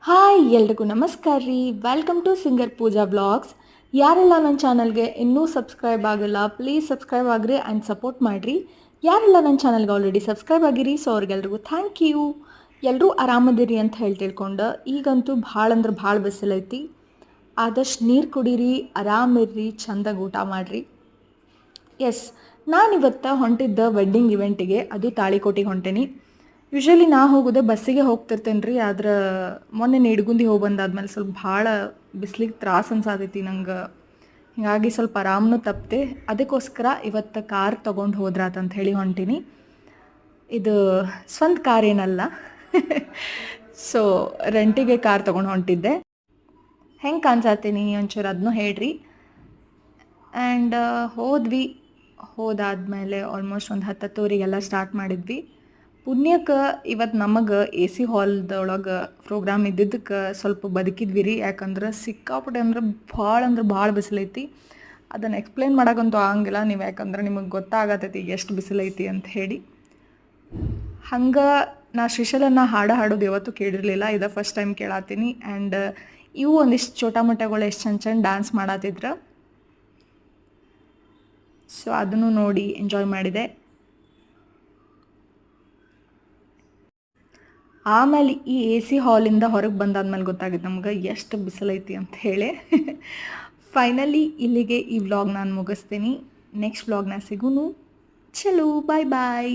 Hi ಎಲ್ರಿಗೂ ನಮಸ್ಕಾರ ರೀ. Welcome to singer Pooja vlogs. ಯಾರೆಲ್ಲ ನನ್ನ ಚಾನಲ್ಗೆ ಇನ್ನೂ ಸಬ್ಸ್ಕ್ರೈಬ್ ಆಗಿಲ್ಲ ಪ್ಲೀಸ್ ಸಬ್ಸ್ಕ್ರೈಬ್ ಆಗಿರಿ ಆ್ಯಂಡ್ ಸಪೋರ್ಟ್ ಮಾಡಿರಿ. ಯಾರೆಲ್ಲ ನನ್ನ ಚಾನಲ್ಗೆ ಆಲ್ರೆಡಿ ಸಬ್ಸ್ಕ್ರೈಬ್ ಆಗಿರಿ ಸೊ ಅವ್ರಿಗೆಲ್ರಿಗೂ ಥ್ಯಾಂಕ್ ಯು. ಎಲ್ಲರೂ ಆರಾಮದಿರಿ ಅಂತ ಹೇಳಿ ತಿಳ್ಕೊಂಡು ಈಗಂತೂ ಭಾಳ ಅಂದ್ರೆ ಭಾಳ ಬಿಸಿಲೈತಿ. ಆದಷ್ಟು ನೀರು ಕುಡೀರಿ, ಆರಾಮಿರ್ರಿ, ಚಂದಾಗಿ ಊಟ ಮಾಡಿರಿ. ಎಸ್, ನಾನಿವತ್ತು ಹೊಂಟಿದ್ದ ವೆಡ್ಡಿಂಗ್ ಇವೆಂಟಿಗೆ, ಅದು ತಾಳಿಕೋಟಿಗೆ ಹೊಂಟೇನಿ. ಯೂಶ್ವಲಿ ನಾ ಹೋಗೋದೆ ಬಸ್ಸಿಗೆ ಹೋಗ್ತಿರ್ತೇನೆ ರೀ. ಆದ್ರೆ ಮೊನ್ನೆ ನಿಡ್ಗುಂದಿ ಹೋಗಿ ಬಂದಾದ್ಮೇಲೆ ಸ್ವಲ್ಪ ಭಾಳ ಬಿಸ್ಲಿಗೆ ತ್ರಾಸ ಅನ್ಸಾತೈತಿ ನಂಗೆ. ಹೀಗಾಗಿ ಸ್ವಲ್ಪ ಆರಾಮನೂ ತಪ್ಪದೆ, ಅದಕ್ಕೋಸ್ಕರ ಇವತ್ತು ಕಾರ್ ತೊಗೊಂಡು ಹೋದ್ರಾತಂತ ಹೇಳಿ ಹೊಂಟೀನಿ. ಇದು ಸ್ವಂತ ಕಾರ್ ಏನಲ್ಲ ಸೊ ರೆಂಟಿಗೆ ಕಾರ್ ತೊಗೊಂಡು ಹೊಂಟಿದ್ದೆ. ಹೆಂಗೆ ಕಾಣಿಸಾತೀನಿ ಒಂಚೂರು ಅದನ್ನೂ ಹೇಳ್ರಿ. ಆ್ಯಂಡ್ ಹೋದಾದ್ಮೇಲೆ ಆಲ್ಮೋಸ್ಟ್ ಒಂದು 10-10ವರೆಗೆಲ್ಲ ಸ್ಟಾರ್ಟ್ ಮಾಡಿದ್ವಿ. ಪುಣ್ಯಕ್ಕೆ ಇವತ್ತು ನಮಗೆ ಎ ಸಿ ಹಾಲ್ದೊಳಗೆ ಪ್ರೋಗ್ರಾಮ್ ಇದ್ದಿದ್ದಕ್ಕೆ ಸ್ವಲ್ಪ ಬದುಕಿದ್ವಿ ರೀ. ಯಾಕಂದ್ರೆ ಸಿಕ್ಕಾಪಟ್ಟೆ ಅಂದ್ರೆ ಭಾಳ ಬಿಸಿಲೈತಿ. ಅದನ್ನು ಎಕ್ಸ್ಪ್ಲೇನ್ ಮಾಡೋಕ್ಕಂತೂ ಆಗಂಗಿಲ್ಲ ನೀವು, ಯಾಕಂದ್ರೆ ನಿಮಗೆ ಗೊತ್ತಾಗತ್ತೈತಿ ಎಷ್ಟು ಬಿಸಿಲೈತಿ ಅಂತ ಹೇಳಿ. ಹಂಗೆ ನಾ ಶ್ರೀಶೈಲನ ಹಾಡೋದು ಯಾವತ್ತೂ ಕೇಳಿರಲಿಲ್ಲ, ಇದೇ ಫಸ್ಟ್ ಟೈಮ್ ಕೇಳತ್ತೀನಿ. ಆ್ಯಂಡ್ ಇವು ಒಂದಿಷ್ಟು ಚೋಟ ಮೊಟ್ಟೆಗಳು ಎಷ್ಟು ಚಂದ ಡ್ಯಾನ್ಸ್ ಮಾಡತ್ತಿದ್ರು. ಸೊ ಅದನ್ನು ನೋಡಿ ಎಂಜಾಯ್ ಮಾಡಿದೆ. ಆಮೇಲೆ ಈ ಎ ಸಿ ಹಾಲಿಂದ ಹೊರಗೆ ಬಂದಾದ್ಮೇಲೆ ಗೊತ್ತಾಗಿತ್ತು ನಮ್ಗೆ ಎಷ್ಟು ಬಿಸಿಲೈತಿ ಅಂತ ಹೇಳಿ. ಫೈನಲಿ ಇಲ್ಲಿಗೆ ಈ ವ್ಲಾಗ್ ನಾನು ಮುಗಿಸ್ತೀನಿ. ನೆಕ್ಸ್ಟ್ ವ್ಲಾಗ್ನ ಸಿಗೋನು. ಚಲೋ, ಬಾಯ್ ಬಾಯ್.